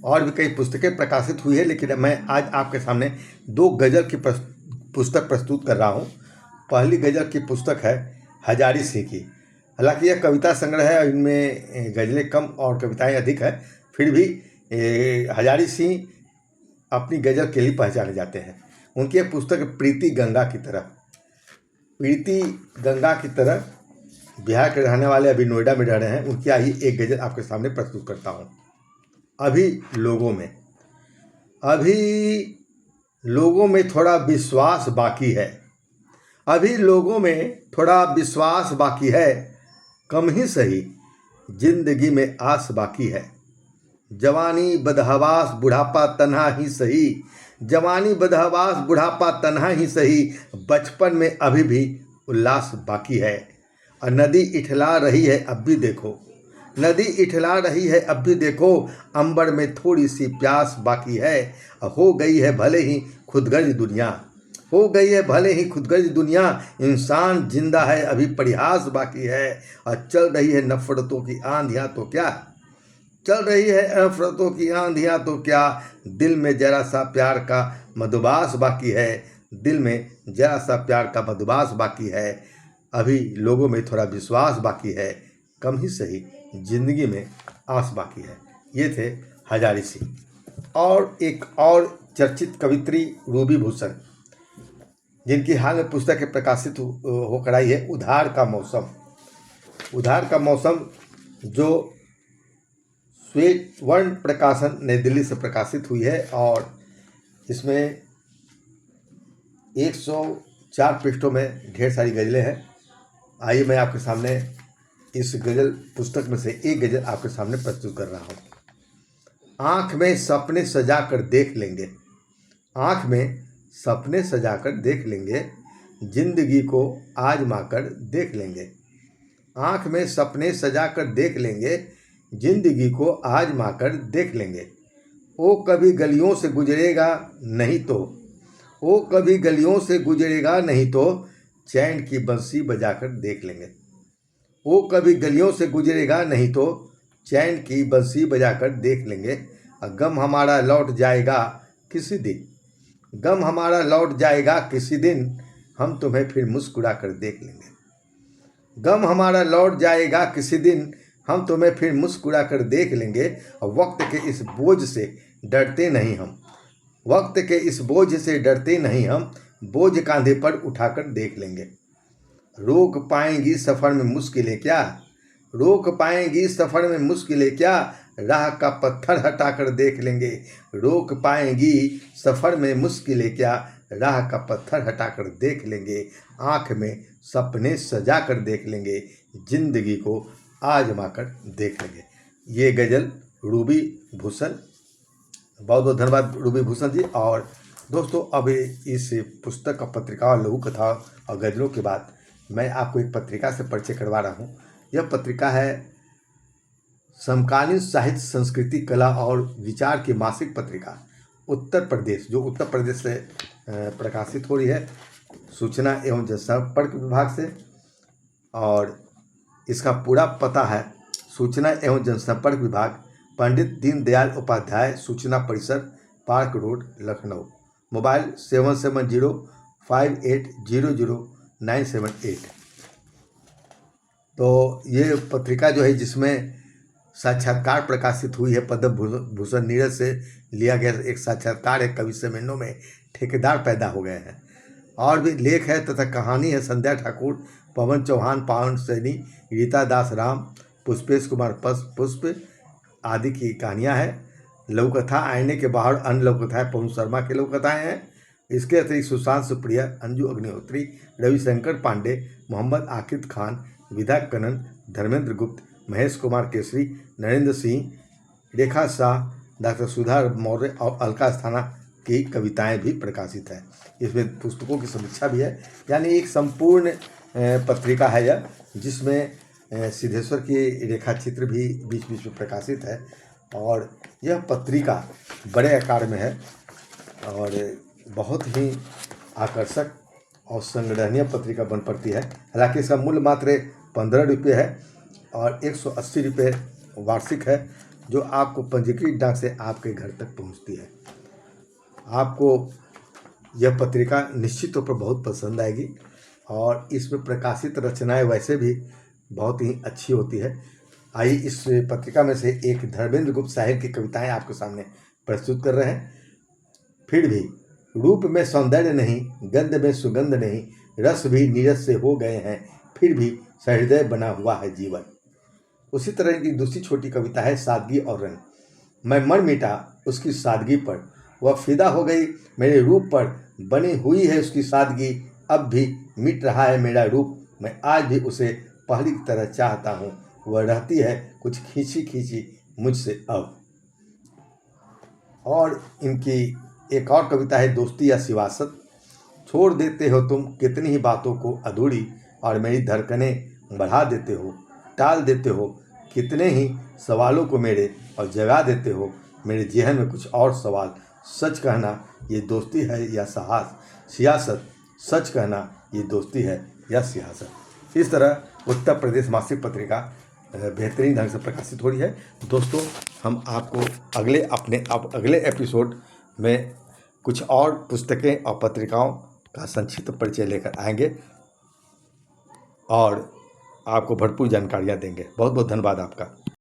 और भी कई पुस्तकें प्रकाशित हुई है, लेकिन मैं आज आपके सामने 2 गज़ल की पुस्तक प्रस्तुत कर रहा हूँ। पहली गज़ल की पुस्तक है हजारी सिंह की। हालांकि यह कविता संग्रह है, इनमें गज़लें कम और कविताएं अधिक है, फिर भी हजारी सिंह अपनी गज़ल के लिए पहचाने जाते हैं। उनकी एक पुस्तक प्रीति गंगा की तरह। प्रीति गंगा की तरह बिहार के रहने वाले, अभी नोएडा में रह रहे हैं, उनकी आई एक गज़ल आपके सामने प्रस्तुत करता हूँ। अभी लोगों में थोड़ा विश्वास बाकी है। अभी लोगों में थोड़ा विश्वास बाकी है, कम ही सही जिंदगी में आस बाकी है। जवानी बदहवास बुढ़ापा तन्हा ही सही, जवानी बदहवास बुढ़ापा तन्हा ही सही, बचपन में अभी भी उल्लास बाकी है। और नदी इठला रही है अब भी देखो, नदी इठला रही है अब भी देखो, अंबर में थोड़ी सी प्यास बाकी है। हो गई है भले ही खुदगर्ज दुनिया, हो गई है भले ही खुदगर्ज दुनिया, इंसान जिंदा है अभी परिहास बाकी है। और चल रही है नफरतों की आंधियां तो क्या, चल रही है नफरतों की आंधियां तो क्या, दिल में जरा सा प्यार का मधुबास बाकी है, दिल में जरा सा प्यार का मधुबास बाकी है। अभी लोगों में थोड़ा विश्वास बाकी है, कम ही सही जिंदगी में आस बाकी है। ये थे हजारी सिंह। और एक और चर्चित कवित्री रूबी भूषण, जिनकी हाल में पुस्तकें प्रकाशित होकर आई है उधार का मौसम। उधार का मौसम जो श्वेतवर्ण प्रकाशन नई दिल्ली से प्रकाशित हुई है, और इसमें 104 पृष्ठों में ढेर सारी गज़लें हैं। आइए मैं आपके सामने इस गज़ल पुस्तक में से एक गज़ल आपके सामने प्रस्तुत कर रहा हूँ। आँख में सपने सजा कर देख लेंगे, आँख में सपने सजा कर देख लेंगे, जिंदगी को आजमा कर देख लेंगे। आँख में सपने सजा कर देख लेंगे, जिंदगी को आजमा कर देख लेंगे। ओ कभी गलियों से गुजरेगा नहीं तो, ओ कभी गलियों से गुजरेगा नहीं तो, चैन की बंसी बजाकर देख लेंगे। ओ कभी गलियों से गुजरेगा नहीं तो, चैन की बंसी बजाकर देख लेंगे। गम हमारा लौट जाएगा किसी दिन, गम हमारा लौट जाएगा किसी दिन, हम तुम्हें फिर मुस्कुरा कर देख लेंगे। गम हमारा लौट जाएगा किसी दिन, हम तुम्हें फिर मुस्कुरा कर देख लेंगे। और वक्त के इस बोझ से डरते नहीं हम, वक्त के इस बोझ से डरते नहीं हम, बोझ कांधे पर उठाकर देख लेंगे। रोक पाएंगी सफ़र में मुश्किलें क्या, रोक पाएंगी सफ़र में मुश्किलें क्या, राह का पत्थर हटाकर देख लेंगे। रोक पाएंगी सफ़र में मुश्किलें क्या, राह का पत्थर हटाकर देख लेंगे। आँख में सपने सजा कर देख लेंगे, जिंदगी को आजमा कर देख लेंगे। ये गज़ल रूबी भूषण। बहुत बहुत धन्यवाद रूबी भूषण जी। और दोस्तों, अब इस पुस्तक का पत्रिका और लघु कथा और गज़लों के बाद मैं आपको एक पत्रिका से परिचय करवा रहा हूँ। यह पत्रिका है समकालीन साहित्य संस्कृति कला और विचार की मासिक पत्रिका उत्तर प्रदेश, जो उत्तर प्रदेश से प्रकाशित हो रही है सूचना एवं जनसंपर्क विभाग से। और इसका पूरा पता है सूचना एवं जनसंपर्क विभाग, पंडित दीनदयाल उपाध्याय सूचना परिसर, पार्क रोड, लखनऊ। मोबाइल 7705800978। तो ये पत्रिका जो है, जिसमें साक्षात्कार प्रकाशित हुई है, पद्म भूषण नीरज से लिया गया एक साक्षात्कार है। कवि सेमिनार में ठेकेदार पैदा हो गए हैं। और भी लेख है तथा कहानी है संध्या ठाकुर, पवन चौहान, पावन सैनी, रीता दास राम, पुष्पेश कुमार पुष्प आदि की कहानियाँ हैं। लघुकथा आईने के बाहर, अन्य लघुकथाएँ पवन शर्मा की लघुकथाएँ हैं। इसके अतिरिक्त सुशांत सुप्रिया, अंजू अग्निहोत्री, रविशंकर पांडे, मोहम्मद आकिब खान, विधा कनन, धर्मेंद्र गुप्त, महेश कुमार केसरी, नरेंद्र सिंह, रेखा शाह, डॉक्टर सुधा मौर्य और अलका अस्थाना की कविताएं भी प्रकाशित हैं। इसमें पुस्तकों की समीक्षा भी है, यानी एक संपूर्ण पत्रिका है यह, जिसमें सिद्धेश्वर की रेखा चित्र भी बीच बीच में प्रकाशित है। और यह पत्रिका बड़े आकार में है और बहुत ही आकर्षक और संग्रहणीय पत्रिका बन पड़ती है। हालांकि इसका मूल्य मात्र 15 रुपये है और 180 रुपये वार्षिक है। जो आपको पंजीकृत डाक से आपके घर तक पहुंचती है। आपको यह पत्रिका निश्चित तौर पर बहुत पसंद आएगी और इसमें प्रकाशित रचनाएं वैसे भी बहुत ही अच्छी होती है। आइए इस पत्रिका में से एक धर्मेंद्र गुप्त साहिब की कविताएं आपके सामने प्रस्तुत कर रहे हैं। फिर भी रूप में सौंदर्य नहीं, गंध में सुगंध नहीं, रस भी नीरस से हो गए हैं, फिर भी सहृदय बना हुआ है जीवन। उसी तरह की दूसरी छोटी कविता है सादगी और रंग। मैं मर मिटा उसकी सादगी पर, वह फिदा हो गई मेरे रूप पर, बनी हुई है उसकी सादगी, अब भी मिट रहा है मेरा रूप, मैं आज भी उसे पहली की तरह चाहता हूँ, वह रहती है कुछ खींची खींची मुझसे अब। और इनकी एक और कविता है दोस्ती या सिवासत। छोड़ देते हो तुम कितनी ही बातों को अधूरी, और मेरी धड़कनें बढ़ा देते हो, टाल देते हो कितने ही सवालों को मेरे, और जगा देते हो मेरे जेहन में कुछ और सवाल। सच कहना ये दोस्ती है या सियासत, सच कहना ये दोस्ती है या सियासत। इस तरह उत्तर प्रदेश मासिक पत्रिका बेहतरीन ढंग से प्रकाशित हो रही है। दोस्तों, हम आपको अगले एपिसोड में कुछ और पुस्तकें और पत्रिकाओं का संक्षिप्त परिचय लेकर आएंगे और आपको भरपूर जानकारियाँ देंगे। बहुत बहुत धन्यवाद आपका।